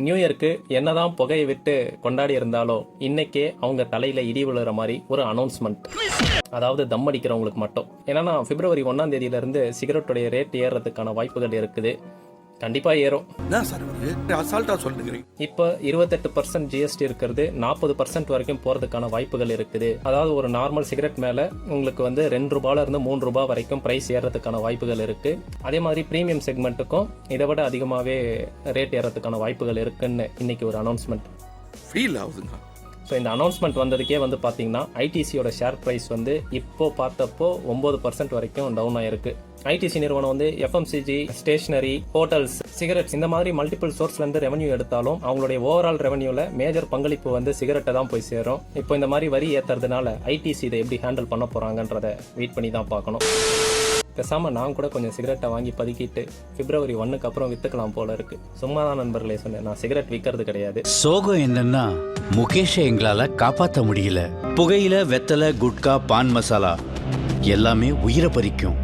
New இயருக்கு என்னதான் புகையை விட்டு கொண்டாடி இருந்தாலும் இன்னைக்கே அவங்க தலையில இடி விழுற மாதிரி ஒரு அனௌன்ஸ்மெண்ட். அதாவது தம் அடிக்கிறவங்களுக்கு மட்டும். ஏன்னா பிப்ரவரி 1ஆம் தேதியில இருந்து சிகரெட்டுடைய ரேட் ஏறதுக்கான வாய்ப்புகள் இருக்குது. கண்டிப்பா ஏறும். இப்ப 28% ஜிஎஸ்டி இருக்கிறது 40% வரைக்கும் போறதுக்கான வாய்ப்புகள் இருக்குது. அதாவது ஒரு நார்மல் சிகரெட் மேல உங்களுக்கு வந்து ₹2 இருந்து ₹3 வரைக்கும் பிரைஸ் ஏறதுக்கான வாய்ப்புகள் இருக்கு. அதே மாதிரி பிரீமியம் செக்மெண்ட்டுக்கும் இதை விட அதிகமாவே ரேட் ஏறதுக்கான வாய்ப்புகள் இருக்குன்னு இன்னைக்கு ஒரு அனௌன்ஸ்மெண்ட் ஃபீல் ஆகுதுங்க. ஸோ இந்த அனௌன்ஸ்மெண்ட் வந்ததுக்கே வந்து பார்த்தீங்கன்னா ஐடிசியோட ஷேர் ப்ரைஸ் வந்து இப்போ பார்த்தப்போ 9% வரைக்கும் டவுன் ஆயிருக்கு. ஐடிசி நிறுவனம் வந்து எஃப்எம்சிஜி, ஸ்டேஷனரி, ஹோட்டல்ஸ், சிகரெட்ஸ் இந்த மாதிரி மல்டிபிள் சோர்ஸ்லேருந்து ரெவன்யூ எடுத்தாலும் அவங்களுடைய ஓவரால் ரெவன்யூல மேஜர் பங்களிப்பு வந்து சிகரெட்டை தான் போய் சேரும். இப்போ இந்த மாதிரி வரி ஏற்றுறதுனால ஐடிசி இதை எப்படி ஹேண்டில் பண்ண போகிறாங்கன்றதை வெயிட் பண்ணி தான் பார்க்கணும். பேசாமல் நான் கூட கொஞ்சம் சிகரெட்டை வாங்கி பதுக்கிட்டு பிப்ரவரி 1க்கு அப்புறம் வித்துக்கலாம் போல இருக்கு. சும்மா தான் நண்பர்களே சொன்னேன், நான் சிகரெட் விற்கிறது கிடையாது. சோகம் என்னன்னா முகேஷை எங்களால காப்பாற்ற முடியல. புகையில, வெத்தலை, குட்கா, பான் மசாலா எல்லாமே உயிரை பறிக்கும்.